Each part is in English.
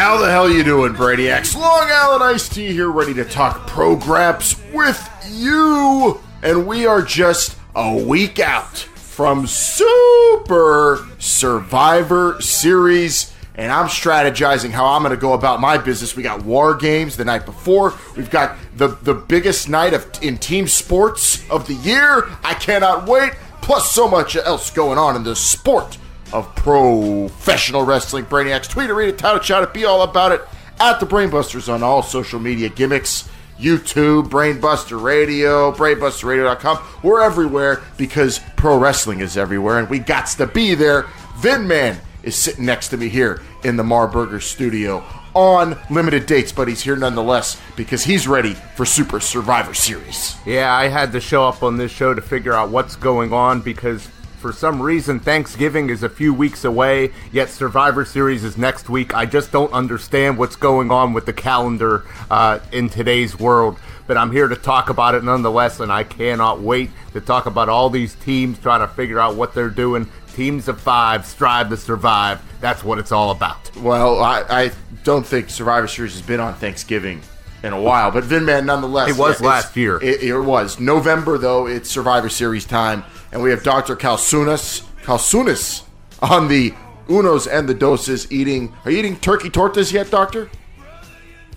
How the hell you doing, Brainiacs? Long Island Iced Tea here, ready to talk pro-graps with you. And we are just a week out from Super Survivor Series. And I'm strategizing how I'm going to go about my business. We got War Games the night before. We've got the biggest night in team sports of the year. I cannot wait. Plus so much else going on in the sport of professional wrestling. Brainiacs, tweet it, read it, tout it, shout it, be all about it. At the Brainbusters on all social media gimmicks. YouTube, Brainbuster Radio, brainbusterradio.com. We're everywhere because pro wrestling is everywhere, and we gots to be there. Vin Man is sitting next to me here in the Marburger studio on limited dates, but he's here nonetheless because he's ready for Super Survivor Series. Yeah, I had to show up on this show to figure out what's going on because for some reason Thanksgiving is a few weeks away, yet Survivor Series is next week. I just don't understand what's going on with the calendar in today's world. But I'm here to talk about it nonetheless, and I cannot wait to talk about all these teams trying to figure out what they're doing. Teams of 5 strive to survive. That's what it's all about. Well, I don't think Survivor Series has been on Thanksgiving in a while, but Vinman nonetheless. It was last year. It was. November, though, it's Survivor Series time, and we have Dr. Calzunas on the unos and the doses eating. Are you eating turkey tortas yet, Doctor?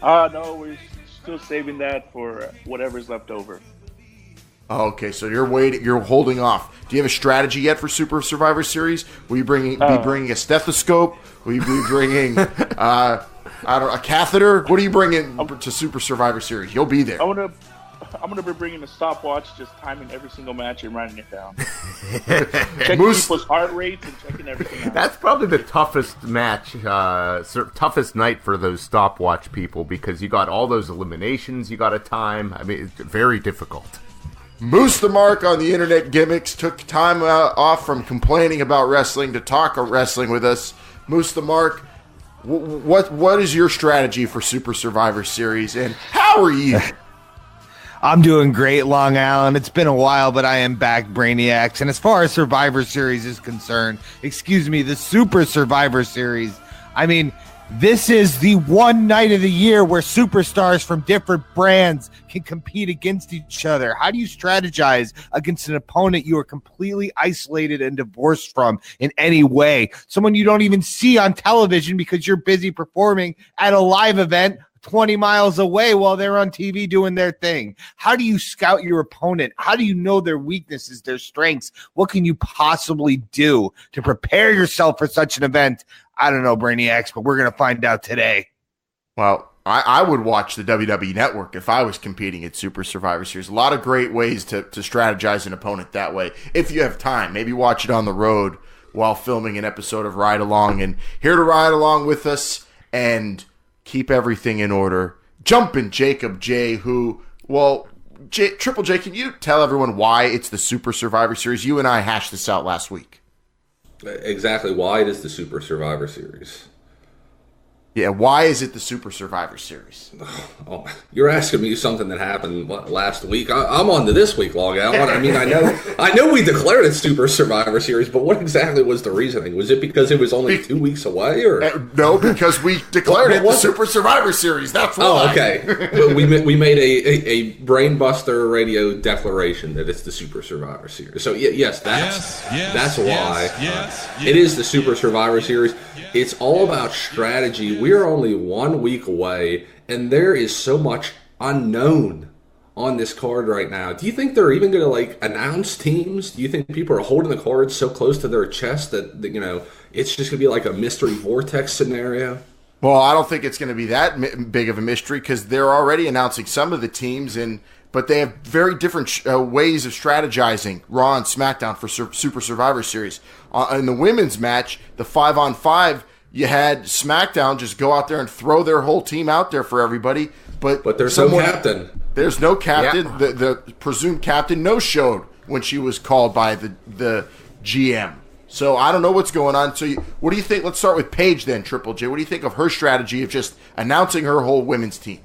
No, we're still saving that for whatever's left over. Okay, so you're waiting. You're holding off. Do you have a strategy yet for Super Survivor Series? Will you be bringing a stethoscope? Will you be bringing a catheter? What are you bringing to Super Survivor Series? You'll be there. I'm gonna be bringing a stopwatch, just timing every single match and writing it down. Checking people's heart rates and checking everything out. That's probably the toughest match, toughest night for those stopwatch people because you got all those eliminations you got to time. I mean, it's very difficult. Moose the Mark on the internet gimmicks took time off from complaining about wrestling to talk wrestling with us. Moose the Mark, what is your strategy for Super Survivor Series, and how are you? I'm doing great, Long Island. It's been a while, but I am back, Brainiacs. And as far as Survivor Series is concerned, the Super Survivor Series, I mean, this is the one night of the year where superstars from different brands can compete against each other. How do you strategize against an opponent you are completely isolated and divorced from in any way? Someone you don't even see on television because you're busy performing at a live event 20 miles away while they're on TV doing their thing. How do you scout your opponent? How do you know their weaknesses, their strengths? What can you possibly do to prepare yourself for such an event? I don't know, Brainiacs, but we're going to find out today. Well, I would watch the WWE Network if I was competing at Super Survivor Series. A lot of great ways to strategize an opponent that way. If you have time, maybe watch it on the road while filming an episode of Ride Along. And here to ride along with us and keep everything in order, Jumpin' Jacob J, Triple J, can you tell everyone why it's the Super Survivor Series? You and I hashed this out last week. Exactly why it is the Super Survivor Series. Yeah, why is it the Super Survivor Series? Oh, you're asking me something that happened last week. I'm on to this week, Long Island. I mean, I know we declared it Super Survivor Series, but what exactly was the reasoning? Was it because it was only 2 weeks away, or no? Because we declared it the Super Survivor Series. That's why. Oh, okay. Well, we made a Brainbuster Radio declaration that it's the Super Survivor Series. So yes, that's why it is the Super Survivor Series. It's all about strategy. We're only 1 week away, and there is so much unknown on this card right now. Do you think they're even going to announce teams? Do you think people are holding the cards so close to their chest that it's just going to be like a mystery vortex scenario? Well, I don't think it's going to be that big of a mystery because they're already announcing some of the teams, but they have very different ways of strategizing Raw and Smackdown for Super Survivor Series. In the women's match, the 5-on-5, you had SmackDown just go out there and throw their whole team out there for everybody. But there's no captain. There's no captain. Yeah. The presumed captain no-showed when she was called by the GM. So I don't know what's going on. So what do you think? Let's start with Paige then, Triple J. What do you think of her strategy of just announcing her whole women's team?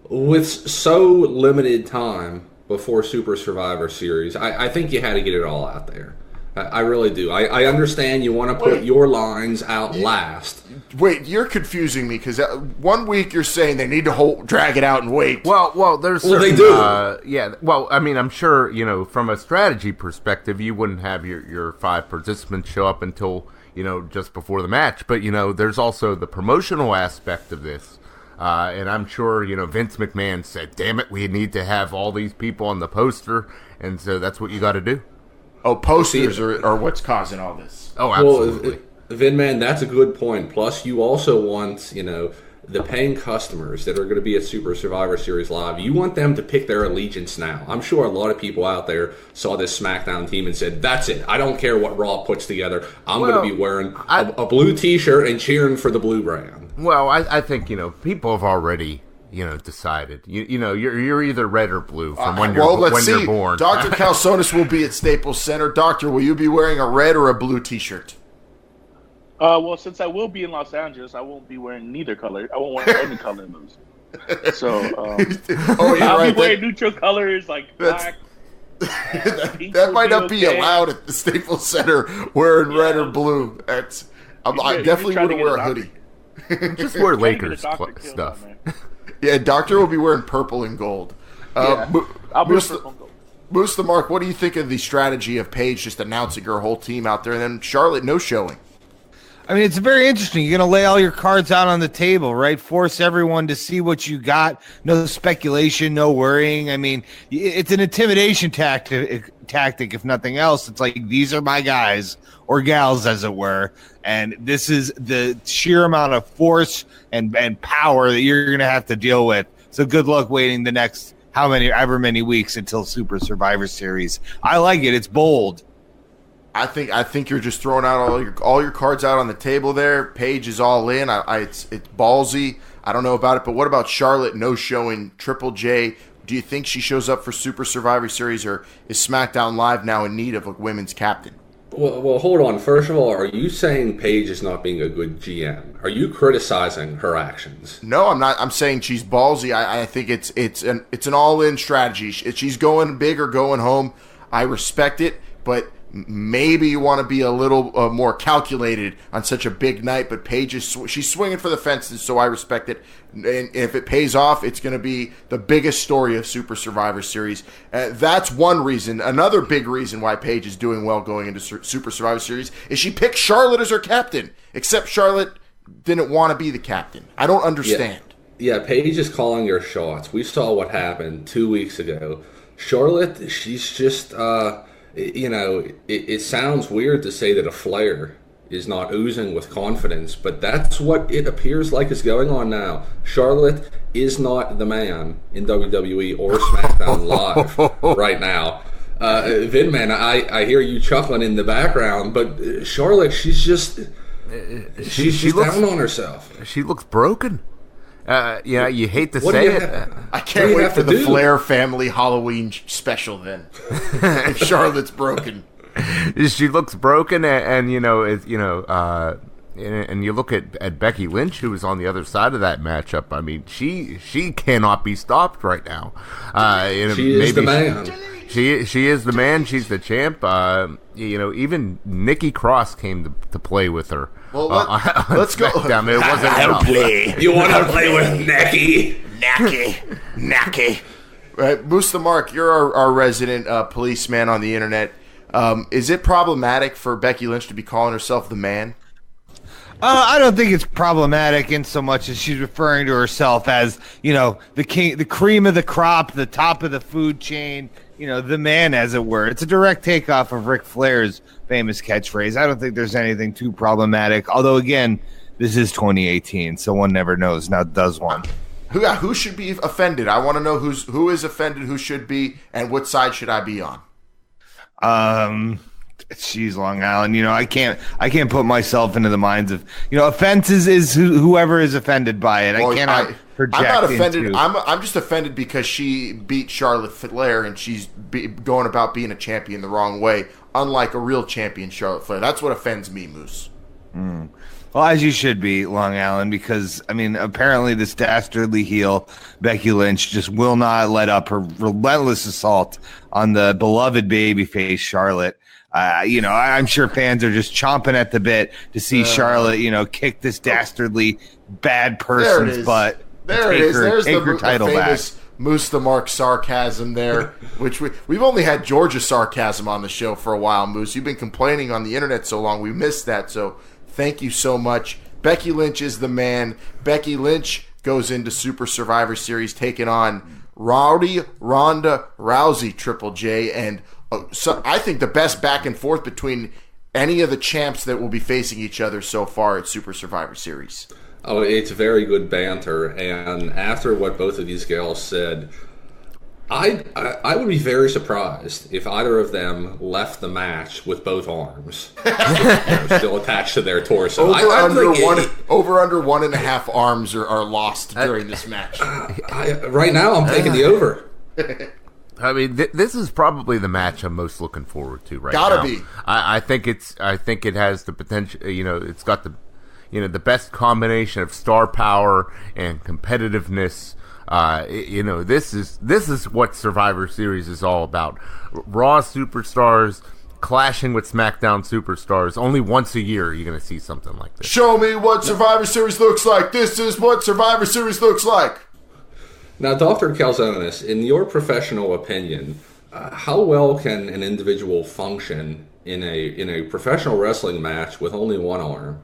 With so limited time before Super Survivor Series, I think you had to get it all out there. I really do. I understand you want to put your lines out last. Wait, you're confusing me because 1 week you're saying they need to drag it out and wait. Well, there's certain, they do. Yeah. Well, I mean, I'm sure from a strategy perspective, you wouldn't have your 5 participants show up until just before the match. But there's also the promotional aspect of this, and I'm sure Vince McMahon said, "Damn it, we need to have all these people on the poster," and so that's what you got to do. Oh, posters are what's causing all this. Oh, absolutely. Well, Vin, man, that's a good point. Plus, you also want, the paying customers that are going to be at Super Survivor Series Live, you want them to pick their allegiance now. I'm sure a lot of people out there saw this SmackDown team and said, that's it. I don't care what Raw puts together. I'm going to be wearing a blue T-shirt and cheering for the blue brand. Well, I think, people have already... decided. You're either red or blue from when you're born. Dr. Calzonis will be at Staples Center. Doctor, will you be wearing a red or a blue T-shirt? Well, since I will be in Los Angeles, I won't be wearing neither color. I won't wear any color in those. So, I'll be wearing neutral colors like black. That might not be allowed at the Staples Center wearing red or blue. I definitely wouldn't wear a hoodie. Just wear Lakers stuff. Yeah, Doctor will be wearing purple and gold. I'll be purple and gold. Moose the Mark, what do you think of the strategy of Paige just announcing her whole team out there and then Charlotte no showing? I mean, it's very interesting. You're going to lay all your cards out on the table, right? Force everyone to see what you got. No speculation, no worrying. I mean, it's an intimidation tactic, if nothing else. It's like, these are my guys or gals, as it were. And this is the sheer amount of force and power that you're going to have to deal with. So good luck waiting the next however many weeks until Super Survivor Series. I like it. It's bold. I think you're just throwing out all your cards out on the table there. Paige is all in. It's ballsy. I don't know about it, but what about Charlotte no showing Triple J? Do you think she shows up for Super Survivor Series, or is SmackDown Live now in need of a women's captain? Well, hold on. First of all, are you saying Paige is not being a good GM? Are you criticizing her actions? No, I'm not. I'm saying she's ballsy. I think it's an all-in strategy. She's going big or going home. I respect it, but maybe you want to be a little more calculated on such a big night. But Paige she's swinging for the fences, so I respect it. And if it pays off, it's going to be the biggest story of Super Survivor Series. That's one reason. Another big reason why Paige is doing well going into Super Survivor Series is she picked Charlotte as her captain, except Charlotte didn't want to be the captain. I don't understand. Yeah, Paige is calling her shots. We saw what happened 2 weeks ago. Charlotte, she's just, it sounds weird to say that a Flair is not oozing with confidence, but that's what it appears like is going on now. Charlotte is not the man in WWE or SmackDown Live right now. Vin, man, I hear you chuckling in the background, but Charlotte, she's just she looks down on herself. She looks broken. You hate to say it. I can't wait for the Flair family Halloween special then. If Charlotte's broken. She looks broken, and you look at Becky Lynch, who was on the other side of that matchup. I mean, she cannot be stopped right now. She is the man. She is the man. She's the champ. Even Nikki Cross came to play with her. Well, let's go. It wasn't enough. Play. You want to play with Nikki? Naki. Right, Moose the Mark, you're our resident policeman on the internet. Is it problematic for Becky Lynch to be calling herself the man? I don't think it's problematic in so much as she's referring to herself as, the king, the cream of the crop, the top of the food chain, the man, as it were. It's a direct takeoff of Ric Flair's famous catchphrase. I don't think there's anything too problematic. Although, again, this is 2018, so one never knows. Now does one? Who should be offended? I want to know who is offended, who should be, and what side should I be on? She's Long Island. I can't put myself into the minds of, offenses is whoever is offended by it. Well, I cannot project. I'm not offended. Into... I'm just offended because she beat Charlotte Flair and she's going about being a champion the wrong way, unlike a real champion, Charlotte Flair. That's what offends me, Moose. Well, as you should be, Long Island, because, apparently this dastardly heel, Becky Lynch, just will not let up her relentless assault on the beloved babyface, Charlotte. I'm sure fans are just chomping at the bit to see Charlotte, kick this dastardly bad person's butt. There it is. There's the title famous back. Moose the Mark sarcasm there, which we've only had Georgia sarcasm on the show for a while, Moose. You've been complaining on the internet so long, we missed that, so thank you so much. Becky Lynch is the man. Becky Lynch goes into Super Survivor Series taking on Ronda Rousey, Triple J, and so I think the best back and forth between any of the champs that will be facing each other so far at Super Survivor Series. Oh, it's very good banter, and after what both of these gals said, I would be very surprised if either of them left the match with both arms still attached to their torso. Over under 1.5 arms are lost during this match. Right now, I'm taking the over. I mean, this is probably the match I'm most looking forward to right now. Gotta be. I think it has the potential. It's got the the best combination of star power and competitiveness. This is what Survivor Series is all about. Raw superstars clashing with SmackDown superstars. Only once a year you're going to see something like this. Show me what Survivor Series looks like. This is what Survivor Series looks like. Now, Dr. Calzonis, in your professional opinion, how well can an individual function in a professional wrestling match with only one arm?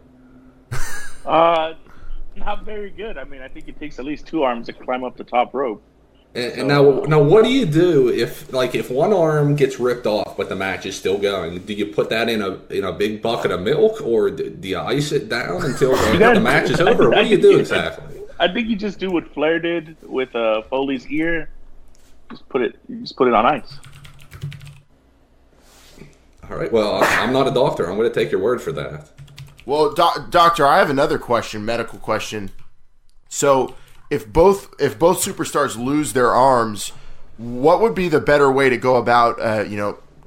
Not very good. I mean, I think it takes at least 2 arms to climb up the top rope. And now, what do you do if one arm gets ripped off but the match is still going? Do you put that in a big bucket of milk, or do you ice it down until the match is over? What do you do exactly? I think you just do what Flair did with Foley's ear. Just put it on ice. All right. Well, I'm not a doctor. I'm going to take your word for that. Well, doctor, I have another question, medical question. So, if both superstars lose their arms, what would be the better way to go about,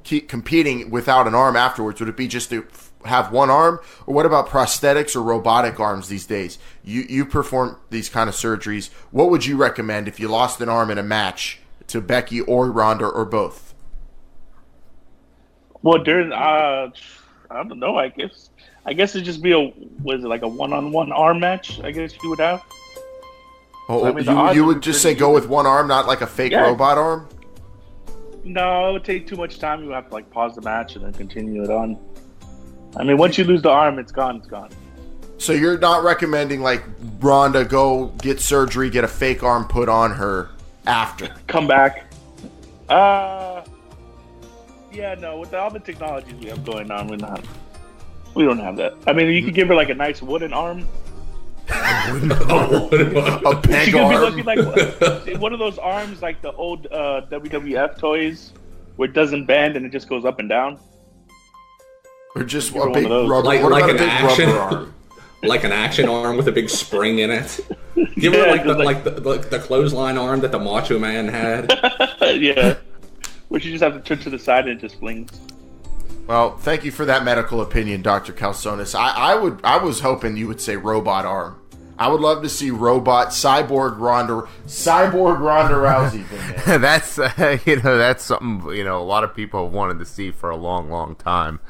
keep competing without an arm afterwards? Would it be just to have one arm, or what about prosthetics or robotic arms these days? You perform these kind of surgeries. What would you recommend if you lost an arm in a match to Becky or Ronda or both? Well, during I don't know. I guess it'd just be like a one-on-one arm match. I guess you would have. Oh, I mean, you would just say go with one arm, not like a fake robot arm? No, it would take too much time. You would have to pause the match and then continue it on. I mean, once you lose the arm, it's gone. It's gone. So you're not recommending Ronda go get surgery, get a fake arm put on her after? Come back. Yeah, no. With all the technologies we have going on, we don't have that. I mean, you could give her a nice wooden arm. A peg she could arm. be looking like one of those arms, like the old WWF toys, where it doesn't bend and it just goes up and down. Or just a big rubber, like an action arm? Like an action arm with a big spring in it. Give her the clothesline arm that the Macho Man had. Yeah, where you just have to turn to the side and it just flings. Well, thank you for that medical opinion, Dr. Calzonis. I was hoping you would say robot arm. I would love to see cyborg Ronda Rousey. That's something a lot of people have wanted to see for a long, long time.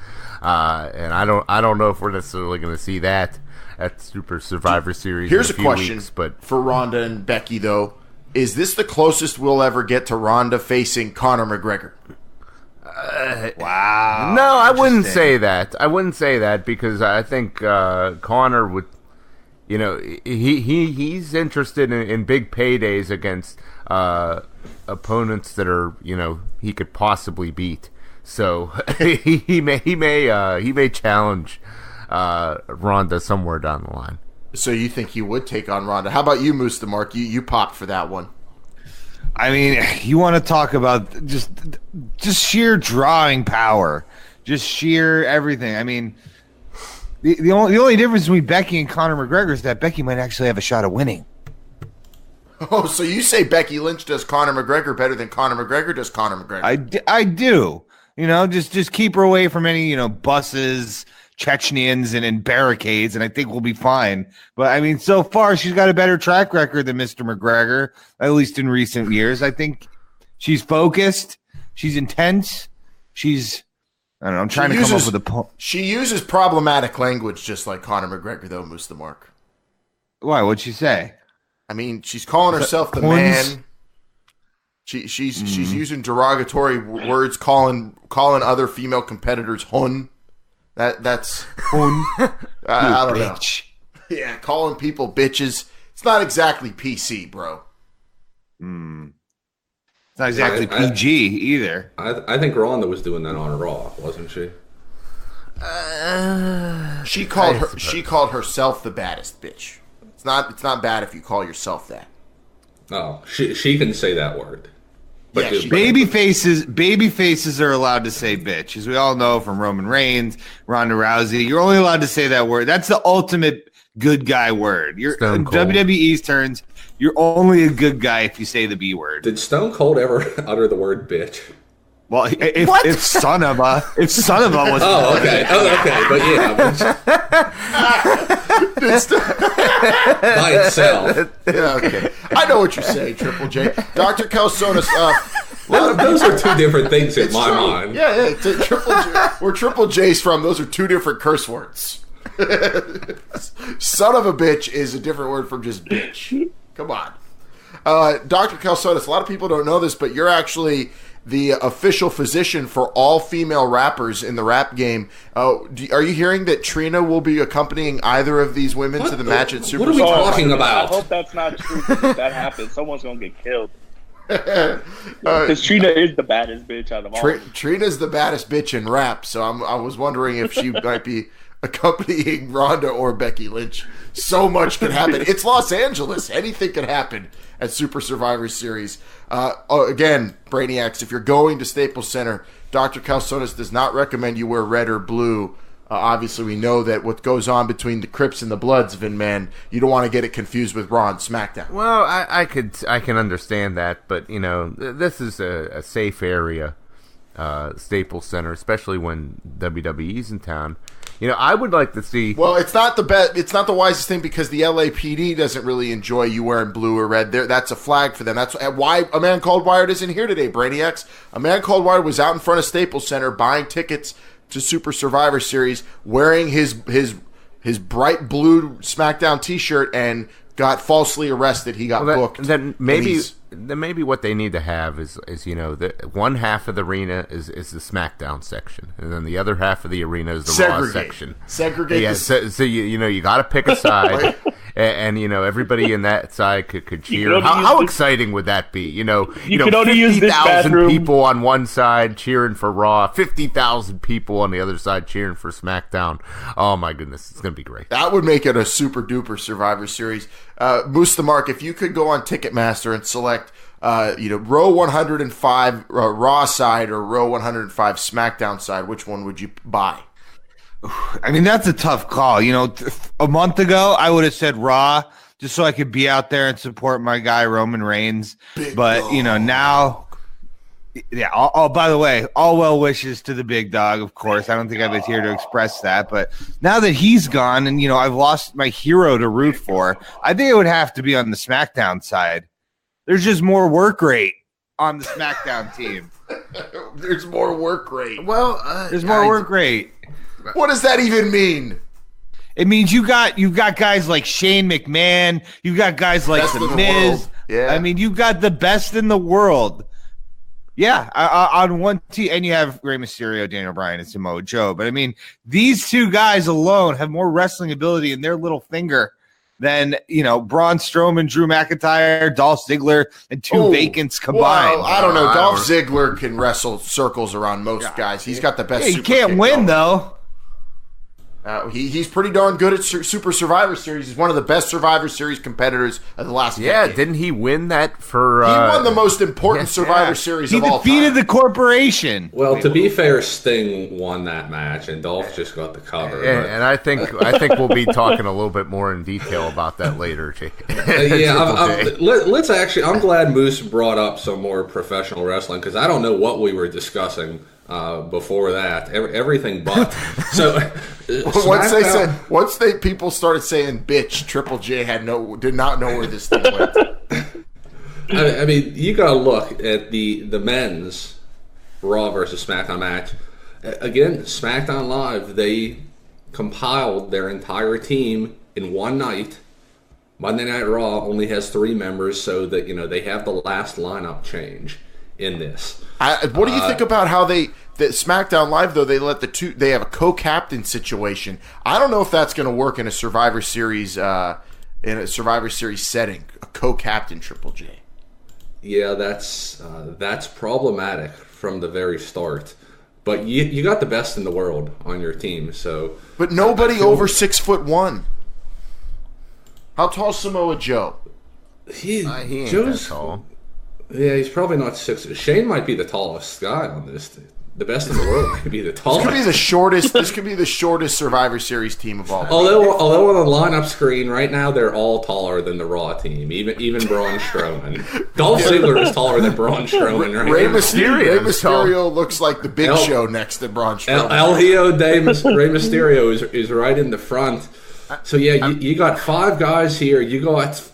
And I don't know if we're necessarily going to see that at Super Survivor Series. Here's in a a question weeks, but for Ronda and Becky, though. Is this the closest we'll ever get to Ronda facing Conor McGregor? Wow. No, I wouldn't say that. I wouldn't say that because I think Conor would, he's interested in big paydays against opponents that are, he could possibly beat. So he may challenge Ronda somewhere down the line. So you think he would take on Ronda? How about you, Moose the Mark? You popped for that one. I mean, you want to talk about just sheer drawing power, just sheer everything. I mean, the only difference between Becky and Conor McGregor is that Becky might actually have a shot of winning. Oh, so you say Becky Lynch does Conor McGregor better than Conor McGregor does Conor McGregor? I do. Just keep her away from any buses, Chechens, and barricades, and I think we'll be fine. But I mean, so far she's got a better track record than Mr. McGregor, at least in recent years. I think she's focused, she's intense, she's I don't know. I'm trying to come up with a point. She uses problematic language just like Conor McGregor, though, Moose the Mark. Why? What'd she say? I mean, she's calling herself the man. She's using derogatory words, calling other female competitors hun. That's hun. I don't bitch. know. Yeah, calling people bitches. It's not exactly PC, bro. It's not exactly PG either. I think Ronda was doing that on Raw, wasn't she? She called herself the baddest bitch. It's not bad if you call yourself that. Oh, she can say that word. But Yeah, Baby faces are allowed to say bitch, as we all know from Roman Reigns, Ronda Rousey. You're only allowed to say that word. That's the ultimate good guy word. You're in WWE's terms. You're only a good guy if you say the B word. Did Stone Cold ever utter the word bitch? Well, if son of a was okay, but yeah, by itself. Yeah, okay. I know what you're saying, Triple J. Dr. Calzonis, those are two different things in my mind. Yeah, Triple J. Where Triple J's from, those are two different curse words. Son of a bitch is a different word from just bitch. Come on. Dr. Calzonis, a lot of people don't know this, but you're actually the official physician for all female rappers in the rap game. Are you hearing that Trina will be accompanying either of these women to the match at Super What are we talking I about? hope that's not true, because if that happens, someone's going to get killed. Because Trina is the baddest bitch out of all. Trina's the baddest bitch in rap, so I was wondering if she might be accompanying Ronda or Becky Lynch. So much could happen. It's Los Angeles. Anything could happen at Super Survivor Series. Again, Brainiacs, if you're going to Staples Center, Dr. Calzonis does not recommend you wear red or blue. Obviously, we know that what goes on between the Crips and the Bloods, Vin Man, you don't want to get it confused with Raw and Smackdown. Well, I can understand that, but this is a safe area, Staples Center, especially when WWE's in town. I would like to see. Well, it's not the best. It's not the wisest thing because the LAPD doesn't really enjoy you wearing blue or red. That's a flag for them. That's why a man called Wired isn't here today, Brainiacs. A man called Wired was out in front of Staples Center buying tickets to Super Survivor Series, wearing his bright blue SmackDown T-shirt, and got falsely arrested. He got booked. Then maybe what they need to have is the one half of the arena is the SmackDown section, and then the other half of the arena is the Raw section. Segregate. Yeah, so you got to pick a side, and everybody in that side could cheer. How exciting would that be? You could only use this 50,000 people on one side cheering for Raw, 50,000 people on the other side cheering for SmackDown. Oh my goodness, it's gonna be great. That would make it a super duper Survivor Series. Moose the Mark, if you could go on Ticketmaster and select row 105 Raw side or row 105 SmackDown side, which one would you buy? I mean, that's a tough call. A month ago, I would have said Raw just so I could be out there and support my guy Roman Reigns. But now, yeah. By the way, all well wishes to the big dog. Of course, I don't think I was here to express that. But now that he's gone, and I've lost my hero to root for, I think it would have to be on the SmackDown side. There's just more work rate on the SmackDown team. There's more work rate. Well, there's more work rate. What does that even mean? It means you've got guys like Shane McMahon. You've got guys like The Miz. Yeah. I mean, you've got the best in the world. Yeah, on one team, and you have Rey Mysterio, Daniel Bryan, and Samoa Joe. But I mean, these two guys alone have more wrestling ability in their little finger than Braun Strowman, Drew McIntyre, Dolph Ziggler, and two vacants combined. Well, I don't know. Dolph Ziggler can wrestle circles around most guys. He's got the best. He can't win though. He's pretty darn good at Super Survivor Series. He's one of the best Survivor Series competitors of the last decade. Didn't he win that for... he won the most important Survivor Series of all time. He defeated the corporation. Well, to be fair, Sting won that match, and Dolph just got the cover. And I think we'll be talking a little bit more in detail about that later, Jay. Let's actually... I'm glad Moose brought up some more professional wrestling, because I don't know what we were discussing before that, everything but. So once people started saying bitch, Triple J did not know where this thing went. I mean, you gotta look at the men's Raw versus SmackDown match. again, SmackDown Live, they compiled their entire team in one night. Monday Night Raw only has 3 members, so that they have the last lineup change in this. What do you think about how that SmackDown Live, though, they have a co-captain situation? I don't know if that's going to work in a Survivor Series setting, a co-captain Triple J. Yeah, that's problematic from the very start. But you got the best in the world on your team, so. But nobody over 6'1". How tall is Samoa Joe? He ain't Joe's that tall. Yeah, he's probably not 6. Shane might be the tallest guy on this. The best in the world might be the tallest. This could be the shortest Survivor Series team of all time. Although on the lineup screen right now, they're all taller than the Raw team. Even Braun Strowman. Dolph Ziggler is taller than Braun Strowman. Right? Rey Mysterio looks like the Big Show next to Braun Strowman. El Hijo de Rey Mysterio is right in the front. So yeah, you got 5 guys here. You got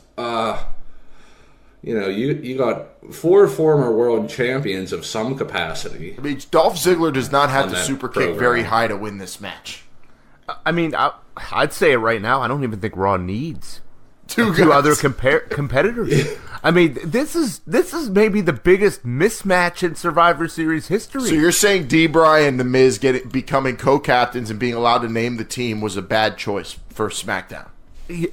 you got 4 former world champions of some capacity. I mean, Dolph Ziggler does not have to super kick very high to win this match. I mean, I'd say it right now. I don't even think Raw needs two other competitors. I mean, this is maybe the biggest mismatch in Survivor Series history. So you're saying D-Bry and The Miz becoming co-captains and being allowed to name the team was a bad choice for SmackDown?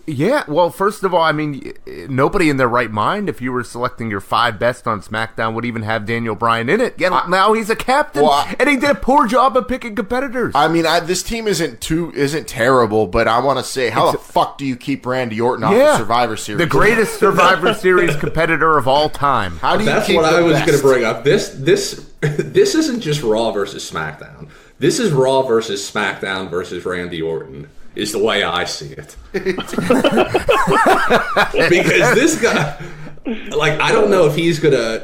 Yeah, well, first of all, I mean, nobody in their right mind, if you were selecting your 5 best on SmackDown, would even have Daniel Bryan in it. Yeah, now he's a captain, and he did a poor job of picking competitors. I mean, this team isn't terrible, but I want to say, how the fuck do you keep Randy Orton off the Survivor Series? The greatest Survivor Series competitor of all time. How do you That's keep what I was going to bring up. This isn't just Raw versus SmackDown. This is Raw versus SmackDown versus Randy Orton. Is the way I see it. Because this guy, I don't know if he's gonna,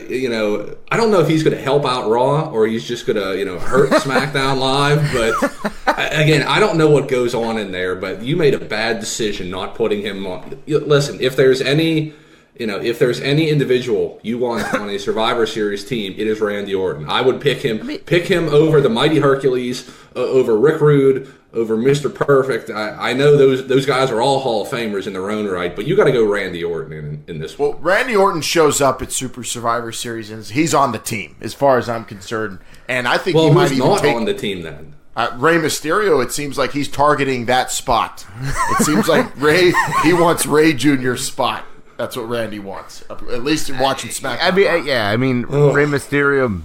I don't know if he's gonna help out Raw or he's just gonna, hurt SmackDown Live. But again, I don't know what goes on in there. But you made a bad decision not putting him on. Listen, if there's any individual you want on a Survivor Series team, it is Randy Orton. I would pick him over the Mighty Hercules, over Rick Rude, over Mr. Perfect. I know those guys are all Hall of Famers in their own right, but you got to go Randy Orton in this one. Well, Randy Orton shows up at Super Survivor Series, and he's on the team, as far as I'm concerned. And I think he might even not on the team then. Rey Mysterio, it seems like he's targeting that spot. It seems like he wants Rey Jr.'s spot. That's what Randy wants, at least in watching SmackDown. I mean, Rey Mysterio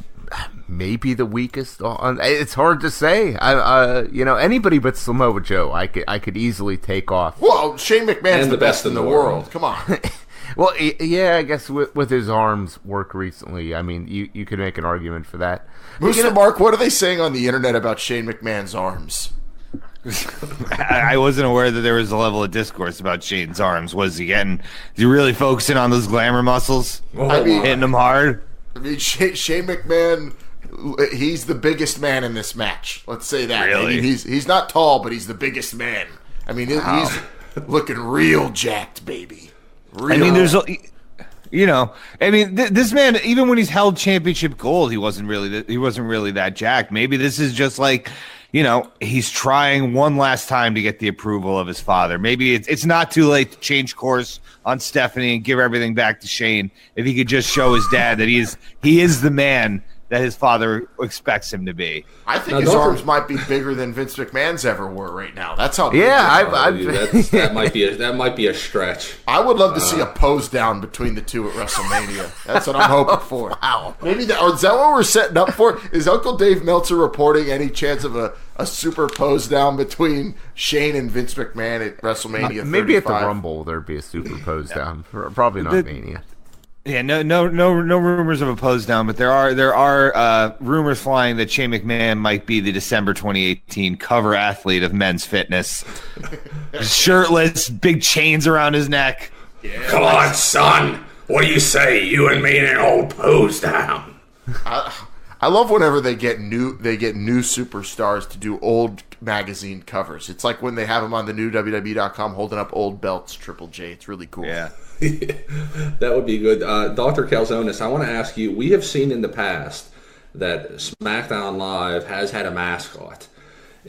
may be the weakest. It's hard to say. Anybody but Samoa Joe, I could easily take off. Well, Shane McMahon's the best in the world. Come on. Well, yeah, I guess with his arms work recently, I mean, you could make an argument for that. Mr. Mark, what are they saying on the internet about Shane McMahon's arms? I wasn't aware that there was a level of discourse about Shane's arms. Is he really focusing on those glamour muscles? Hitting them hard? I mean, Shane McMahon, he's the biggest man in this match. Let's say that. Really? I mean, he's not tall, but he's the biggest man. I mean, he's looking real jacked, baby. Real. I mean, this man, even when he's held championship gold, he wasn't really that jacked. Maybe this is just like, he's trying one last time to get the approval of his father. Maybe it's not too late to change course on Stephanie and give everything back to Shane. If he could just show his dad that he is the man that his father expects him to be. I think his arms might be bigger than Vince McMahon's ever were right now. That's how. That might be a stretch. I would love to see a pose down between the two at WrestleMania. That's what I'm hoping for. Wow. Maybe is that what we're setting up for? Is Uncle Dave Meltzer reporting any chance of a super pose down between Shane and Vince McMahon at WrestleMania? Maybe 35? at the Rumble there'd be a super pose down. Probably not Mania. Yeah, no rumors of a pose down, but there are rumors flying that Shane McMahon might be the December 2018 cover athlete of Men's Fitness. Shirtless, big chains around his neck. Yeah. Come on, son. What do you say? You and me in an old pose down. I love whenever they get new superstars to do old magazine covers. It's like when they have them on the new WWE.com holding up old belts. Triple J. It's really cool. Yeah. That would be good. Dr. Calzonis, I want to ask you, we have seen in the past that SmackDown Live has had a mascot.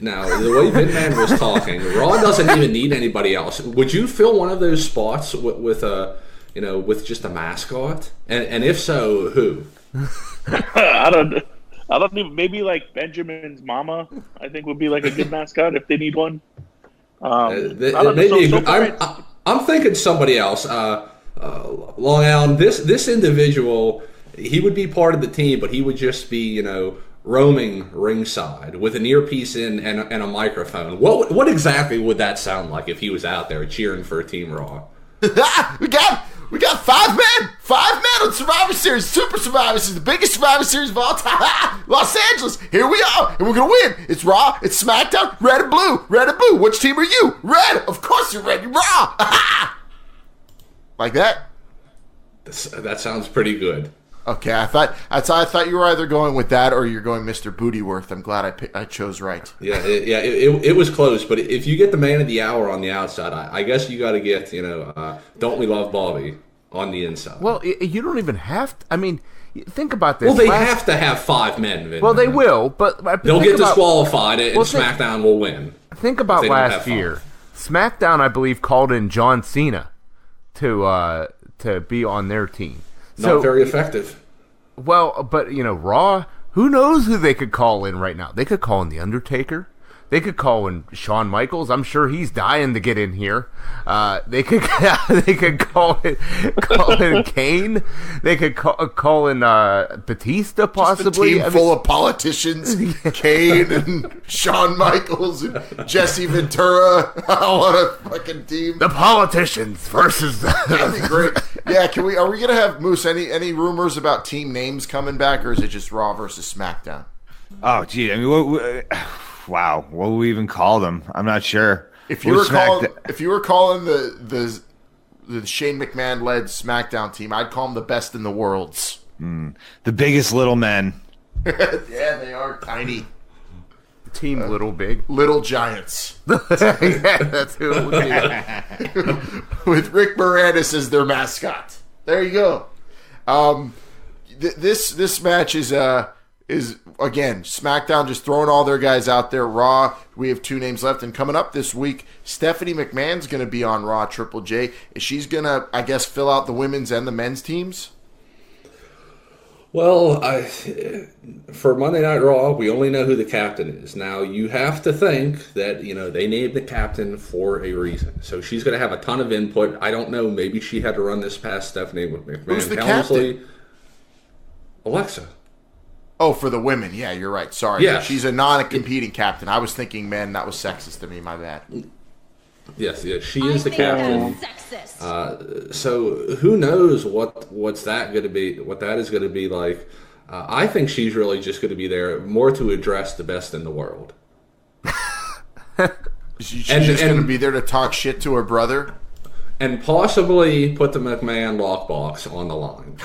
Now, the way Vinman was talking, Raw doesn't even need anybody else. Would you fill one of those spots with just a mascot? And if so, who? I don't even. Maybe like Benjamin's mama. I think would be like a good mascot if they need one. I'm thinking somebody else. Long Island. This individual, he would be part of the team, but he would just be roaming ringside with an earpiece in and a microphone. What exactly would that sound like if he was out there cheering for Team Raw? We got 5 men on Survivor Series, Super Survivor Series, the biggest Survivor Series of all time. Los Angeles, here we are, and we're gonna win. It's Raw, it's SmackDown, red and blue, red and blue. Which team are you? Red, of course you're red. You're Raw. Like that. That sounds pretty good. Okay, I thought you were either going with that or you're going Mr. Bootyworth. I'm glad I chose right. It was close, but if you get the man of the hour on the outside, I guess you got to get Don't We Love Bobby on the inside. Well, you don't even have to. I mean, think about this. Well, they have to have 5 men. Vin. Well, they will, but they'll get disqualified, and SmackDown will win. Think about last year. SmackDown, I believe, called in John Cena to be on their team. Not very effective. Well, but, Raw, who knows who they could call in right now? They could call in The Undertaker. They could call in Shawn Michaels. I'm sure he's dying to get in here. They could call in Kane. They could call in Batista, possibly. Just a team full of politicians. Kane and Shawn Michaels and Jesse Ventura all on a fucking team. The politicians versus That'd be great. Yeah, are we gonna have Moose? Any rumors about team names coming back, or is it just Raw versus SmackDown? Oh, gee, I mean, wow, what would we even call them? I'm not sure. If you were calling the Shane McMahon led SmackDown team, I'd call them the best in the worlds. The biggest little men. Yeah, they are tiny. Team Little Big. Little Giants. Yeah, that's who it would be. With Rick Moranis as their mascot. There you go. This match is again SmackDown just throwing all their guys out there. Raw, we have 2 names left, and coming up this week, Stephanie McMahon's going to be on Raw Triple J. She's going to, I guess, fill out the women's and the men's teams. Well, for Monday Night Raw, we only know who the captain is. Now, you have to think that, they named the captain for a reason. So she's going to have a ton of input. I don't know. Maybe she had to run this past Stephanie McMahon. Who's the captain? Alexa. Oh, for the women. Yeah, you're right. Sorry. Yes. She's a non-competing captain. I was thinking men. That was sexist to me. My bad. Yes, she is the captain. So who knows what's that going to be? What that is going to be like? I think she's really just going to be there more to address the best in the world. She's just going to be there to talk shit to her brother, and possibly put the McMahon lockbox on the line.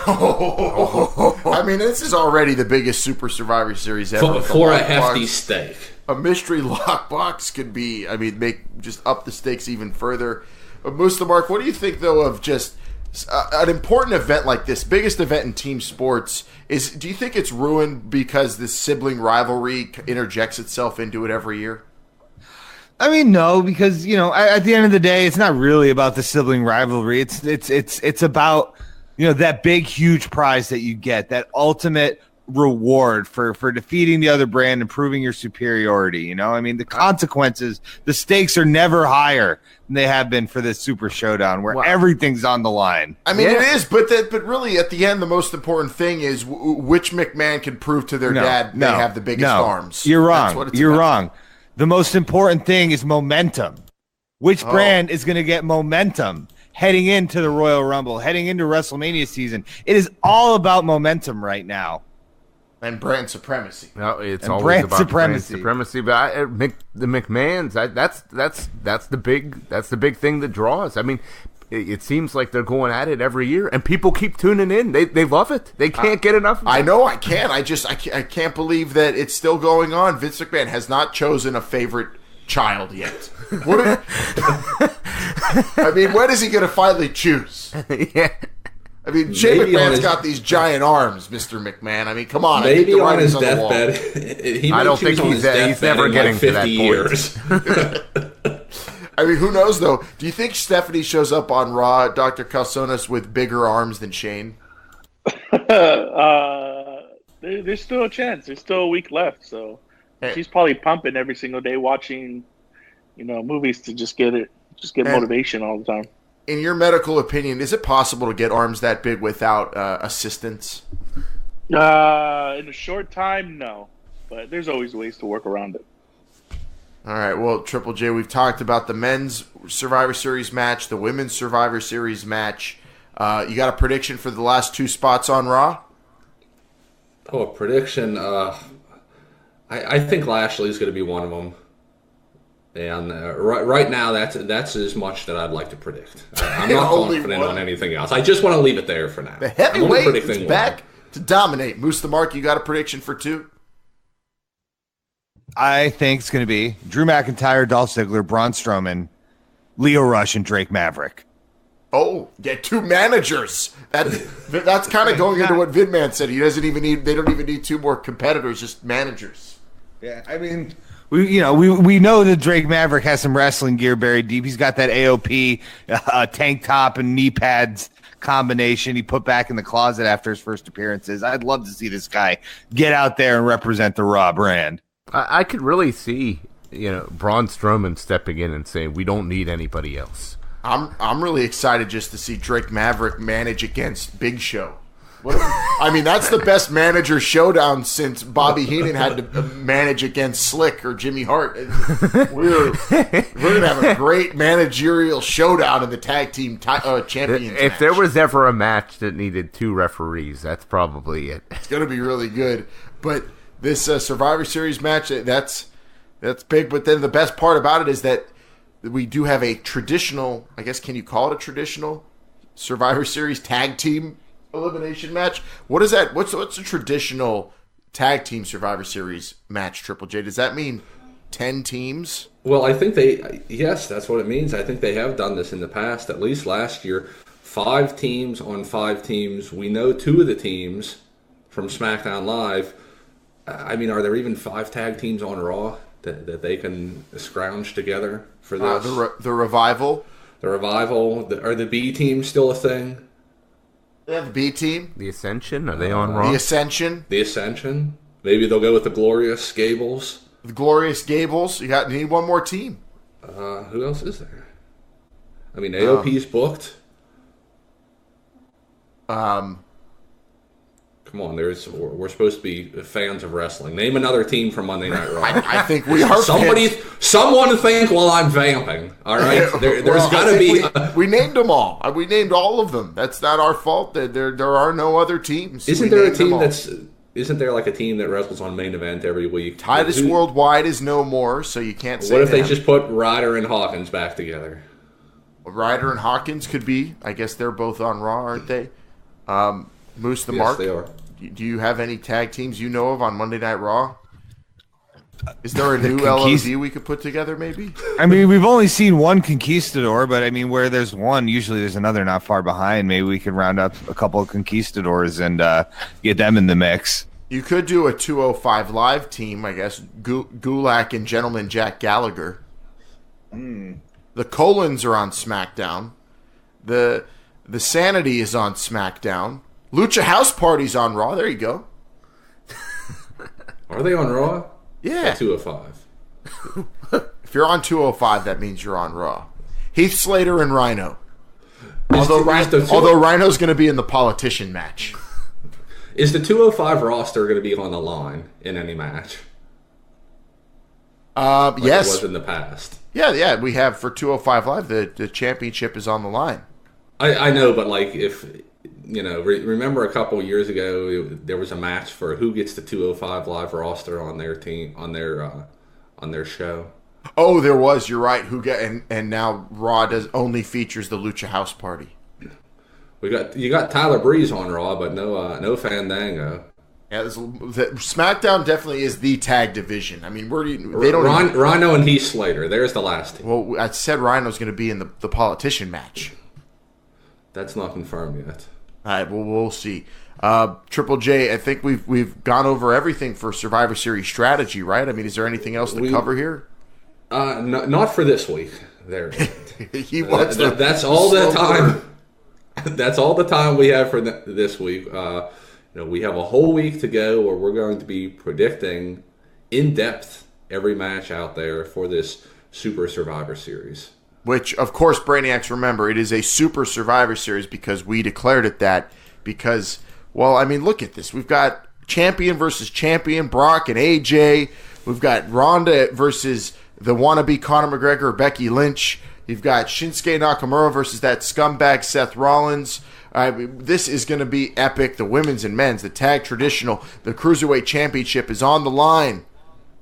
I mean, this is already the biggest Super Survivor Series ever for a hefty stake. A mystery lockbox could be, make just up the stakes even further. Musta Mark, what do you think, though, of just an important event like this, biggest event in team sports? Do you think it's ruined because this sibling rivalry interjects itself into it every year? I mean, no, because at the end of the day, it's not really about the sibling rivalry. It's about that big, huge prize that you get, that ultimate reward for defeating the other brand and proving your superiority. The consequences, the stakes are never higher than they have been for this Super Showdown, where everything's on the line. It is, but really at the end, the most important thing is which McMahon can prove to their dad they have the biggest arms. You're wrong. You're wrong. The most important thing is momentum. Which brand is going to get momentum heading into the Royal Rumble, heading into WrestleMania season? It is all about momentum right now. And brand supremacy. No, it's always brand about supremacy. Brand supremacy. But the McMahons, that's the big thing that draws. It seems like they're going at it every year, and people keep tuning in. They love it. They can't get enough of it. I know I can't. I can't believe that it's still going on. Vince McMahon has not chosen a favorite child yet. When is he going to finally choose? Yeah. I mean, Shane McMahon's got these giant arms, Mr. McMahon. I mean, come on. Maybe on his deathbed. I don't think he's never getting to that years. I mean, who knows, though? Do you think Stephanie shows up on Raw, Dr. Calzones, with bigger arms than Shane? There's still a chance. There's still a week left, so she's probably pumping every single day, watching, movies to just get motivation all the time. In your medical opinion, is it possible to get arms that big without assistance? In a short time, no, but there's always ways to work around it. All right, well, Triple J, we've talked about the men's Survivor Series match, the women's Survivor Series match. You got a prediction for the last 2 spots on Raw? Oh, a prediction. I think Lashley's going to be one of them. And right now, that's as much that I'd like to predict. I'm not confident on anything else. I just want to leave it there for now. The heavyweight is back to dominate. Moose the Mark, you got a prediction for 2? I think it's going to be Drew McIntyre, Dolph Ziggler, Braun Strowman, Leo Rush, and Drake Maverick. Oh, get 2 managers. That's kind of going into what Vidman said. They don't even need 2 more competitors, just managers. Yeah, I mean, we know that Drake Maverick has some wrestling gear buried deep. He's got that AOP tank top and knee pads combination he put back in the closet after his first appearances. I'd love to see this guy get out there and represent the Raw brand. I could really see, Braun Strowman stepping in and saying, we don't need anybody else. I'm really excited just to see Drake Maverick manage against Big Show. That's the best manager showdown since Bobby Heenan had to manage against Slick or Jimmy Hart. We're going to have a great managerial showdown in the tag team champions If match. there was ever a match that needed 2 referees, that's probably it. It's going to be really good. But this Survivor Series match, that's big. But then the best part about it is that we do have a traditional, I guess, can you call it a traditional Survivor Series tag team elimination match? What is that? What's a traditional tag team Survivor Series match, Triple J? Does that mean 10 teams? Well, I think yes, that's what it means. I think they have done this in the past, at least last year. 5 teams on 5 teams. We know 2 of the teams from SmackDown Live. Are there even 5 tag teams on Raw that they can scrounge together for this? The Revival? The Revival. Are the B teams still a thing? They have the B team. The Ascension? Are they on Raw? The Ascension. The Ascension. Maybe they'll go with the Glorious Gables. The Glorious Gables. You need one more team. Who else is there? AOP's booked. Come on, we're supposed to be fans of wrestling. Name another team from Monday Night Raw. I think we are. Someone think while I'm vamping. All right, there's got to be. We named them all. We named all of them. That's not our fault. There are no other teams. Isn't there a team Isn't there like a team that wrestles on Main Event every week? Titus Worldwide is no more, so you can't say. What if they just put Ryder and Hawkins back together? Ryder and Hawkins could be. I guess they're both on Raw, aren't they? Moose the Mark. Yes, they are. Do you have any tag teams you know of on Monday Night Raw? Is there a new LOD we could put together, maybe? We've only seen one Conquistador, but where there's one, usually there's another not far behind. Maybe we could round up a couple of Conquistadors and get them in the mix. You could do a 205 Live team, I guess. Gulak and Gentleman Jack Gallagher. The Colons are on SmackDown. The Sanity is on SmackDown. Lucha House Party's on Raw. There you go. Are they on Raw? Yeah. At 205. If you're on 205, that means you're on Raw. Heath Slater and Rhino. Although Rhino's going to be in the politician match. Is the 205 roster going to be on the line in any match? Yes. It was in the past. Yeah. We have for 205 Live, the championship is on the line. I know, but if... remember a couple of years ago, there was a match for who gets the 205 Live roster on their team, on their show. Oh, there was. You're right. And now Raw only features the Lucha House Party. You got Tyler Breeze on Raw, but no Fandango. Yeah, SmackDown definitely is the tag division. Rhino and Heath Slater. There's the last team. Well, I said Rhino's going to be in the politician match. That's not confirmed yet. All right, well, we'll see. Triple J, I think we've gone over everything for Survivor Series strategy, right? I mean, is there anything else to cover here? Not for this week. There. That's all the time. That's all the time we have for this week. We have a whole week to go where we're going to be predicting in depth every match out there for this Super Survivor Series. Which, of course, Brainiacs, remember, it is a Super Survivor Series because we declared it that. Because, well, I mean, look at this. We've got champion versus champion, Brock and AJ. We've got Ronda versus the wannabe Conor McGregor or Becky Lynch. You've got Shinsuke Nakamura versus that scumbag Seth Rollins. This is going to be epic. The women's and men's, the tag traditional, the Cruiserweight Championship is on the line.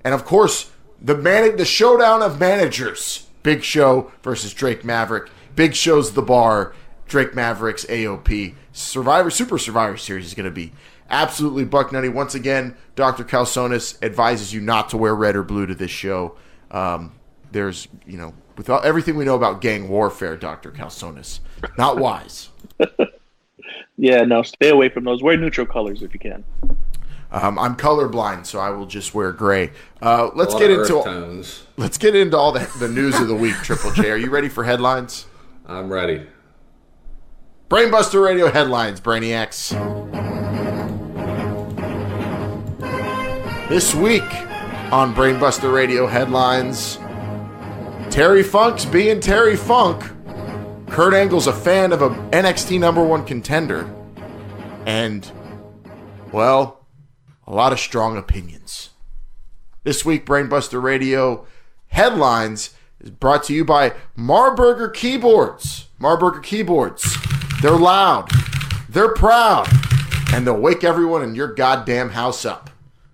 And, of course, the showdown of managers. Big Show versus Drake Maverick. Big Show's the bar. Drake Maverick's AOP. Super Survivor Series is going to be absolutely buck nutty. Once again, Dr. Calzones advises you not to wear red or blue to this show. There's, with everything we know about gang warfare, Dr. Calzones, not wise. Yeah, no, stay away from those. Wear neutral colors if you can. I'm colorblind, so I will just wear gray. Let's get into all the news of the week. Triple J, are you ready for headlines? I'm ready. Brainbuster Radio headlines, Brainiacs. This week on Brainbuster Radio headlines, Terry Funk's being Terry Funk. Kurt Angle's a fan of a NXT #1 contender, and, well, a lot of strong opinions. This week, Brainbuster Radio headlines is brought to you by Marburger Keyboards. Marburger Keyboards. They're loud, they're proud, and they'll wake everyone in your goddamn house up.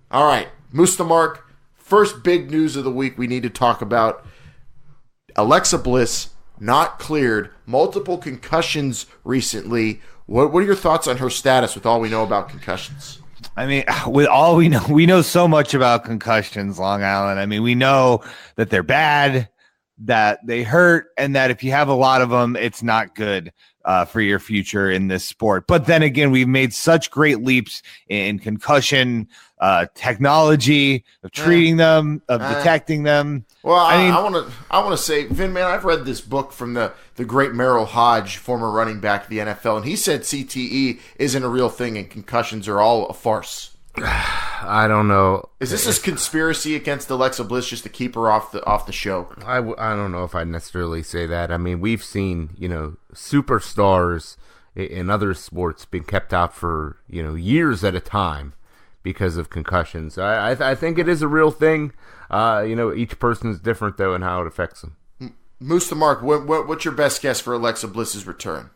All right, Moose the Mark, first big news of the week we need to talk about. Alexa Bliss not cleared, multiple concussions recently. What are your thoughts on her status with all we know about concussions? I mean, with all we know so much about concussions, Long Island. I mean, we know that they're bad, that they hurt, and that if you have a lot of them, it's not good for your future in this sport. But then again, we've made such great leaps in concussion technology, of treating them, of detecting them. Well, I want to say, Vin, man, I've read this book from the great Merrill Hodge, former running back of the NFL, and he said CTE isn't a real thing and concussions are all a farce. I don't know. Is this a conspiracy against Alexa Bliss just to keep her off the show? I don't know if I'd necessarily say that. I mean, we've seen, superstars in other sports being kept out for, years at a time because of concussions. I think it is a real thing. Each person is different, though, in how it affects them. Moose the Mark, what's your best guess for Alexa Bliss's return?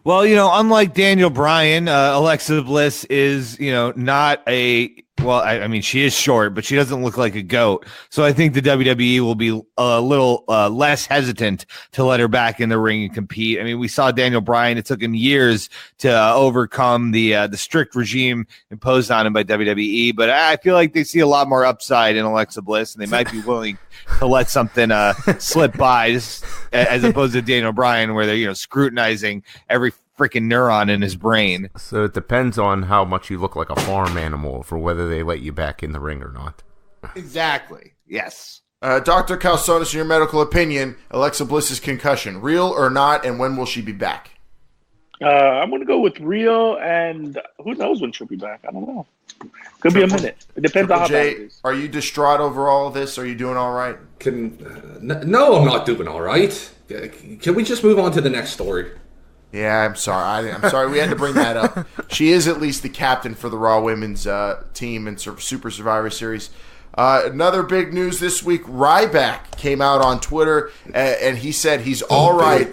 Well, unlike Daniel Bryan, Alexa Bliss is, not a... Well, I mean, she is short, but she doesn't look like a goat. So I think the WWE will be a little less hesitant to let her back in the ring and compete. I mean, we saw Daniel Bryan. It took him years to overcome the strict regime imposed on him by WWE. But I feel like they see a lot more upside in Alexa Bliss, and they might be willing to let something slip by, just as opposed to Daniel Bryan, where they're scrutinizing every freaking neuron in his brain. So it depends on how much you look like a farm animal for whether they let you back in the ring or not. Exactly. Yes. Dr. Calzones, in your medical opinion, Alexa Bliss's concussion, real or not, and when will she be back? I'm going to go with real, and who knows when she'll be back? I don't know. Could be a minute. It depends on how bad it is. Are you distraught over all of this? Are you doing all right? No, I'm not doing all right. Can we just move on to the next story? Yeah, I'm sorry. I'm sorry we had to bring that up. She is at least the captain for the Raw Women's team in Super Survivor Series. Another big news this week, Ryback came out on Twitter, and he said he's all right.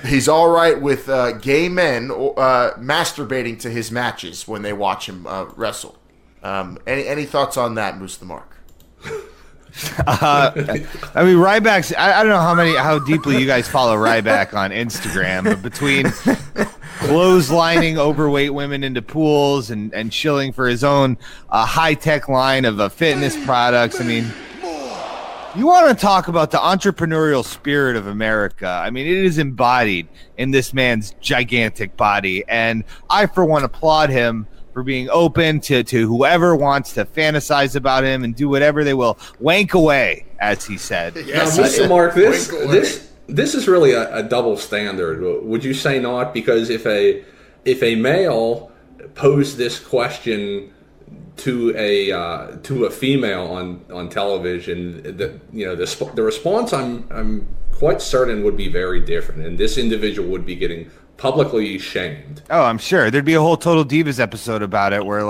He's all right with gay men masturbating to his matches when they watch him wrestle. Any thoughts on that, Moose the Mark? I mean, Ryback's. I don't know how deeply you guys follow Ryback on Instagram, but between clotheslining overweight women into pools and shilling for his own high tech line of fitness products, I mean, You want to talk about the entrepreneurial spirit of America. I mean, it is embodied in this man's gigantic body. And I, for one, applaud him for being open to whoever wants to fantasize about him and do whatever they will. Wank away, as he said. Yes, now, Mr. Mark, this is really a double standard. Would you say not? Because if a male posed this question to a female on television, the response I'm quite certain would be very different, and this individual would be getting publicly shamed. Oh, I'm sure there'd be a whole Total Divas episode about it, where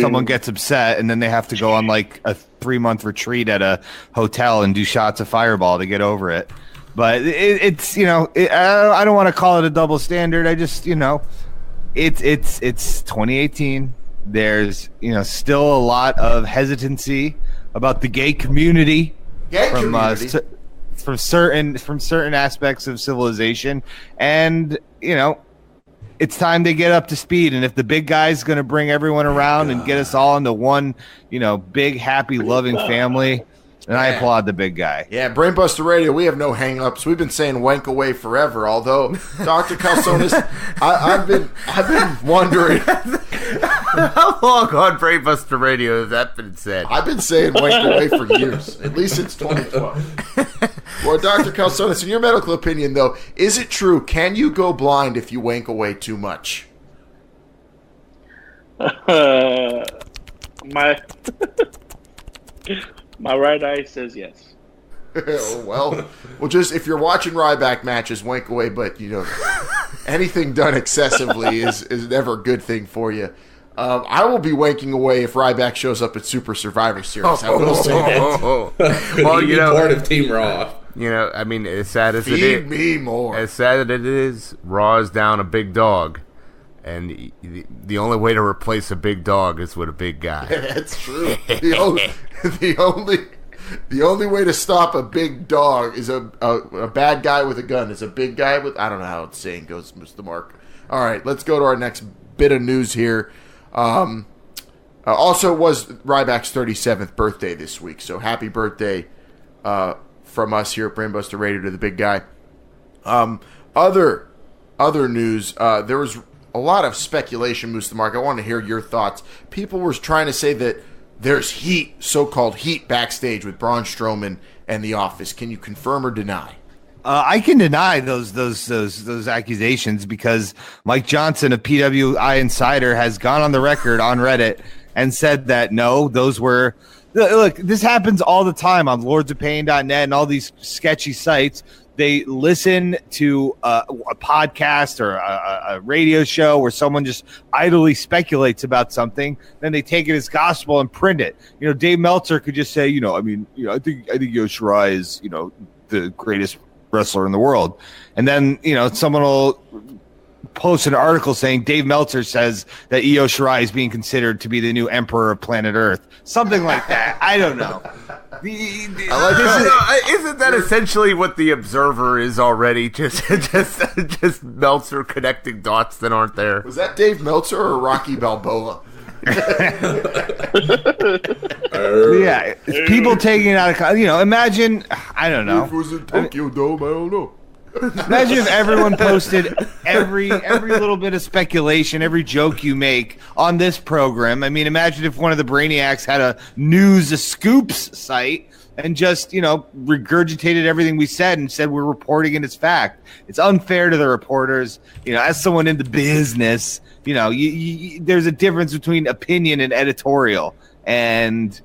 someone gets upset and then they have to go on like a 3-month retreat at a hotel and do shots of Fireball to get over it. But it's I don't want to call it a double standard. I just it's 2018. There's still a lot of hesitancy about the gay community from certain aspects of civilization, and it's time they get up to speed. And if the big guy's going to bring everyone around and get us all into one big happy loving family, and I applaud the big guy. Yeah, Brainbuster Radio, we have no hang-ups. We've been saying wank away forever, although Dr. Calzones, I've been wondering. How long on Brainbuster Radio has that been said? I've been saying wank away for years, at least since 2012. Well, Dr. Calzones, in your medical opinion, though, is it true, can you go blind if you wank away too much? My right eye says yes. well, just if you're watching Ryback matches, wank away. But anything done excessively is never a good thing for you. I will be wanking away if Ryback shows up at Super Survivor Series. I will say that. Well, part of Team Raw. I mean, as sad as Feed me more. As sad as it is, Raw is down a big dog. And the only way to replace a big dog is with a big guy. That's true. The only way to stop a big dog is a bad guy with a gun. Is a big guy with, I don't know how the saying goes, Mr. Mark. All right, let's go to our next bit of news here. Also, it was Ryback's 37th birthday this week, so happy birthday from us here at Brainbuster Radio to the big guy. Other news, there was a lot of speculation, Mr. Mark. I want to hear your thoughts. People were trying to say that there's heat, so-called heat, backstage with Braun Strowman and The Office. Can you confirm or deny? I can deny those accusations because Mike Johnson of PWI Insider has gone on the record on Reddit and said that no, those were. Look, this happens all the time on lordsofpain.net and all these sketchy sites. They listen to a podcast or a radio show where someone just idly speculates about something. Then they take it as gospel and print it. Dave Meltzer could just say, I think Io Shirai is, the greatest wrestler in the world. And then, someone will post an article saying Dave Meltzer says that Io Shirai is being considered to be the new emperor of planet Earth. Something like that. I don't know. Isn't that essentially what the Observer is already? Just Meltzer connecting dots that aren't there. Was that Dave Meltzer or Rocky Balboa? Yeah, people taking it out of imagine. I don't know. If it was in Tokyo Dome, I don't know. Imagine if everyone posted every little bit of speculation, every joke you make on this program. I mean, imagine if one of the Brainiacs had a scoops site and just, regurgitated everything we said and said we're reporting it as fact. It's unfair to the reporters. As someone in the business, there's a difference between opinion and editorial. And,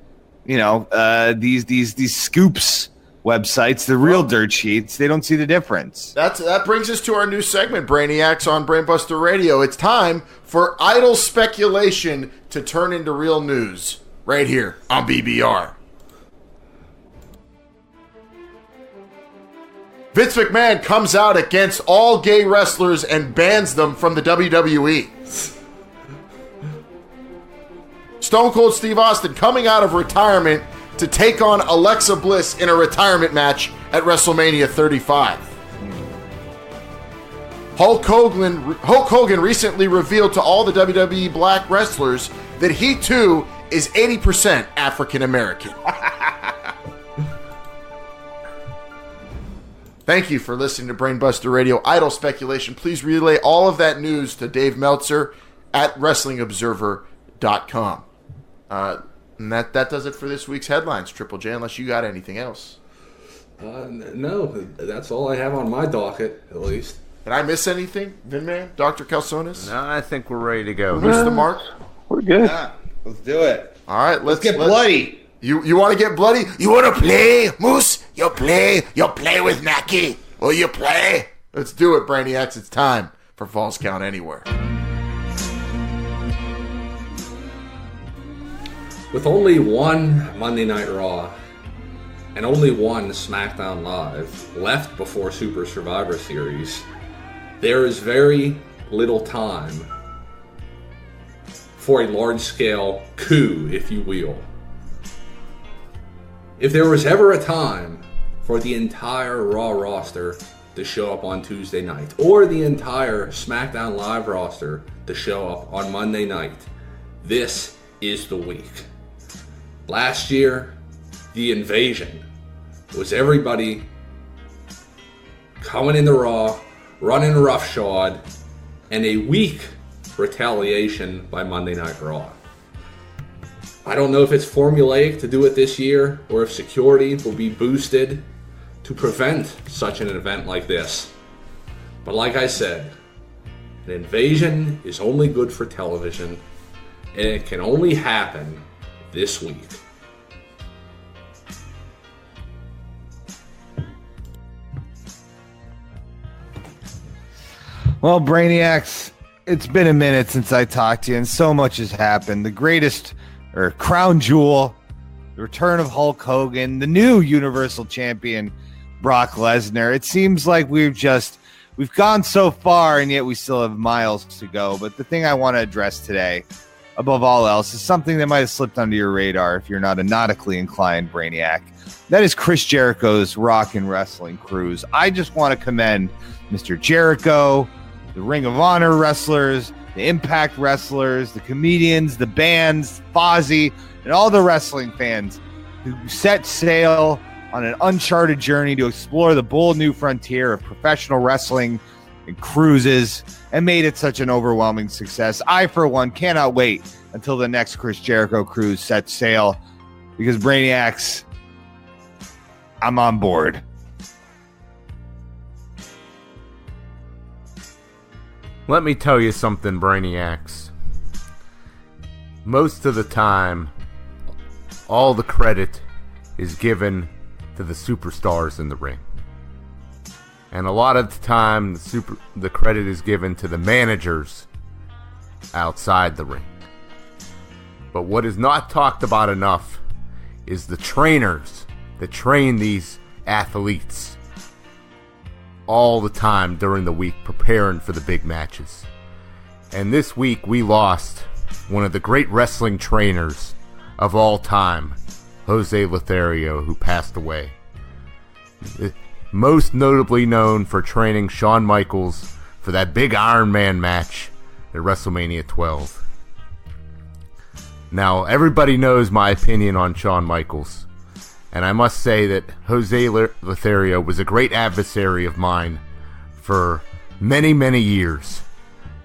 these scoops websites, the real dirt sheets, they don't see the difference. That brings us to our new segment, Brainiacs on Brainbuster Radio. It's time for idle speculation to turn into real news right here on BBR. Vince McMahon comes out against all gay wrestlers and bans them from the WWE. Stone Cold Steve Austin coming out of retirement to take on Alexa Bliss in a retirement match at WrestleMania 35. Hulk Hogan recently revealed to all the WWE black wrestlers that he too is 80% African American. Thank you for listening to Brainbuster Radio Idle Speculation. Please relay all of that news to Dave Meltzer at WrestlingObserver.com. And that does it for this week's headlines, Triple J, unless you got anything else. No, that's all I have on my docket, at least. Did I miss anything, Vinman? Dr. Calzonis? No, I think we're ready to go. Mr. Mark? We're good. Yeah, let's do it. All right, let's get bloody. You want to get bloody? You want to play, Moose? You play with Mackie. Will you play? Let's do it, Brainiacs. It's time for Falls Count Anywhere. With only one Monday Night Raw and only one SmackDown Live left before Super Survivor Series, there is very little time for a large-scale coup, if you will. If there was ever a time for the entire Raw roster to show up on Tuesday night, or the entire SmackDown Live roster to show up on Monday night, this is the week. Last year, the invasion was everybody coming into Raw, running roughshod, and a weak retaliation by Monday Night Raw. I don't know if it's formulaic to do it this year, or if security will be boosted to prevent such an event like this. But like I said, an invasion is only good for television, and it can only happen this week. Well, Brainiacs, it's been a minute since I talked to you, and so much has happened. The greatest, or crown jewel, the return of Hulk Hogan, the new Universal Champion, Brock Lesnar. It seems like we've gone so far, and yet we still have miles to go. But the thing I want to address today, above all else, is something that might have slipped under your radar if you're not a nautically inclined Brainiac. That is Chris Jericho's Rock and Wrestling Cruise. I just want to commend Mr. Jericho, the Ring of Honor wrestlers, the Impact wrestlers, the comedians, the bands, Fozzy, and all the wrestling fans who set sail on an uncharted journey to explore the bold new frontier of professional wrestling and cruises and made it such an overwhelming success. I, for one, cannot wait until the next Chris Jericho cruise sets sail, because Brainiacs, I'm on board. Let me tell you something, Brainiacs. Most of the time, all the credit is given to the superstars in the ring. And a lot of the time, the credit is given to the managers outside the ring. But what is not talked about enough is the trainers that train these athletes all the time during the week, preparing for the big matches. And this week we lost one of the great wrestling trainers of all time, Jose Lothario, who passed away. Most notably known for training Shawn Michaels for that big Iron Man match at WrestleMania 12. Now, everybody knows my opinion on Shawn Michaels. And I must say that Jose Lothario was a great adversary of mine for many, many years.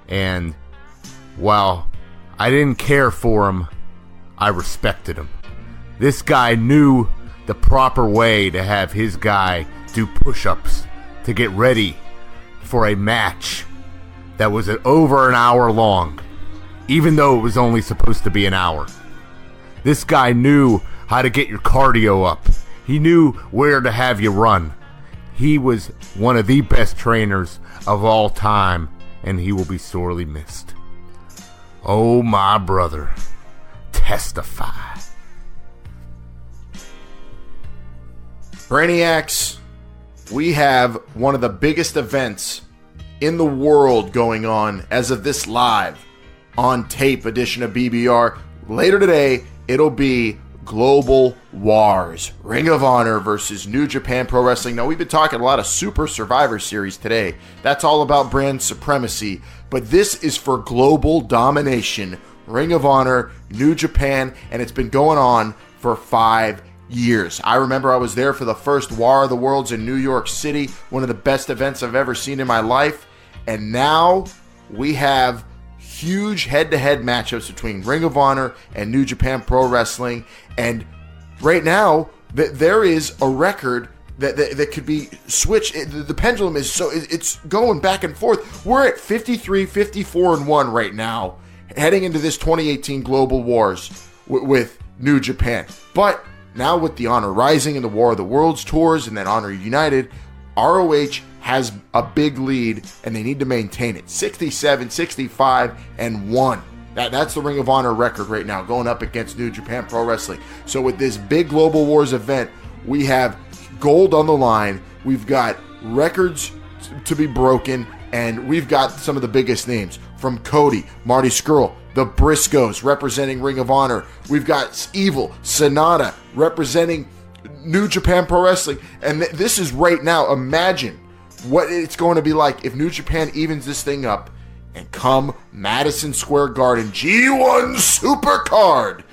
And while I didn't care for him, I respected him. This guy knew the proper way to have his guy do push-ups to get ready for a match that was over an hour long, even though it was only supposed to be an hour. This guy knew how to get your cardio up. He knew where to have you run. He was one of the best trainers of all time, and he will be sorely missed. Oh, my brother, testify. Brainiacs, we have one of the biggest events in the world going on as of this live on tape edition of BBR. Later today, it'll be Global Wars, Ring of Honor versus New Japan Pro Wrestling. Now, we've been talking a lot of Super Survivor Series today. That's all about brand supremacy. But this is for global domination. Ring of Honor, New Japan, and it's been going on for 5 years. I remember I was there for the first War of the Worlds in New York City, one of the best events I've ever seen in my life. And now we have huge head-to-head matchups between Ring of Honor and New Japan Pro Wrestling. And right now, there is a record that could be switched. The pendulum is it's going back and forth. We're at 53, 54-1 right now, heading into this 2018 Global Wars with New Japan. But now with the Honor Rising and the War of the Worlds tours and then Honor United, ROH has a big lead and they need to maintain it. 67, 65, and 1. That's the Ring of Honor record right now, going up against New Japan Pro Wrestling. So with this big Global Wars event, we have gold on the line, we've got records to be broken, and we've got some of the biggest names from Cody, Marty Scurll, the Briscoes representing Ring of Honor. We've got Evil, Sonata representing New Japan Pro Wrestling. And this is right now, imagine what it's going to be like if New Japan evens this thing up and come Madison Square Garden, G1 Supercard,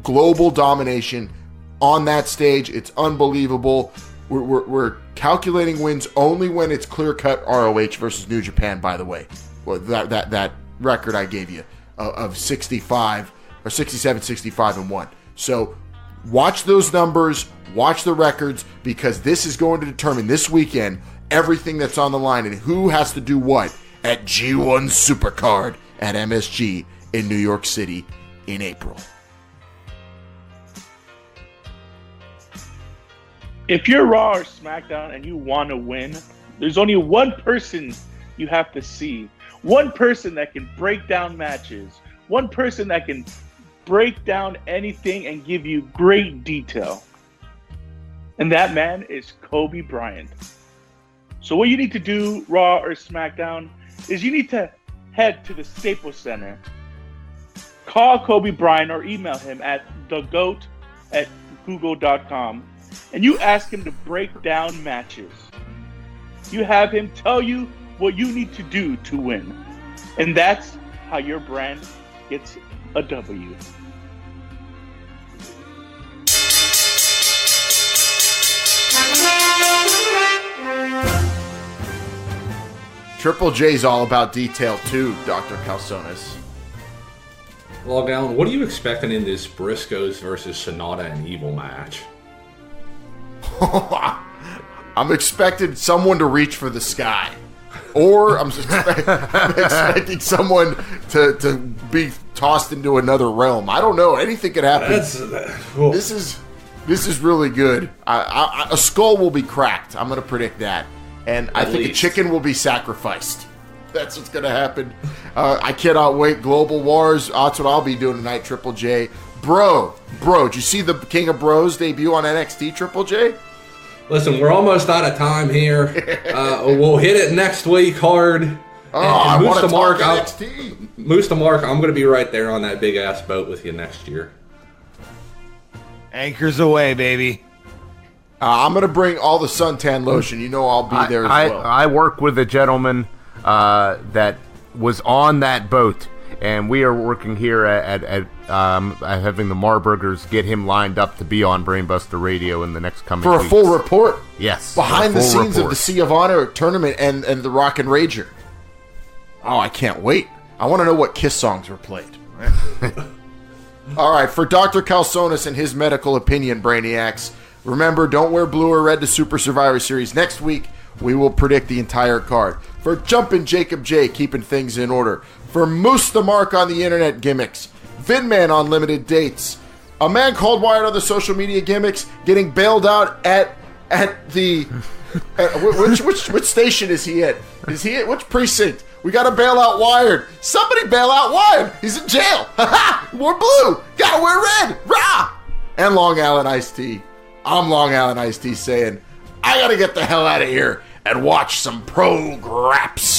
global domination on that stage. It's unbelievable. We're calculating wins only when it's clear-cut ROH versus New Japan, by the way. Well, that record I gave you of 65 or 67, 65, and 1. So watch those numbers, watch the records, because this is going to determine this weekend everything that's on the line and who has to do what at G1 Supercard at MSG in New York City in April. If you're Raw or SmackDown and you want to win, there's only one person you have to see. One person that can break down matches. One person that can break down anything and give you great detail. And that man is Kobe Bryant. So what you need to do, Raw or SmackDown, is you need to head to the Staples Center. Call Kobe Bryant or email him at thegoat@google.com. And you ask him to break down matches. You have him tell you what you need to do to win. And that's how your brand gets a W. Triple J's all about detail too, Dr. Calzones. Log down. What are you expecting in this Briscoes versus Sonata and Evil match? I'm expecting someone to reach for the sky. Or I'm expecting someone to be tossed into another realm. I don't know. Anything could happen. This is really good. A skull will be cracked. I'm going to predict that. And I think a chicken will be sacrificed. That's what's going to happen. I cannot wait. Global Wars. That's what I'll be doing tonight, Triple J. Bro, did you see the King of Bros debut on NXT, Triple J? Listen, we're almost out of time here. We'll hit it next week hard. I want to talk NXT. Moose to Mark, I'm going to be right there on that big-ass boat with you next year. Anchors away, baby. I'm going to bring all the suntan lotion. You know I'll be there as well. I work with a gentleman that was on that boat, and we are working here at having the Marburgers get him lined up to be on Brainbuster Radio in the next coming weeks. For a full report? Yes. Behind the scenes of the Sea of Honor tournament and the Rock and Rager. Oh, I can't wait. I want to know what Kiss songs were played. All right, for Dr. Calzones and his medical opinion, Brainiacs, remember, don't wear blue or red to Super Survivor Series. Next week, we will predict the entire card. For Jumpin' Jacob J, keeping things in order. For Moose the Mark on the internet gimmicks. Vinman on limited dates. A man called Wired on the social media gimmicks, getting bailed out at the... which station is he at? Is he at which precinct? We got to bail out Wired. Somebody bail out Wired. He's in jail. We're blue. Gotta wear red. Rah! And Long Island Iced Tea. I'm Long Island Iced Tea saying, I gotta get the hell out of here and watch some pro-graps.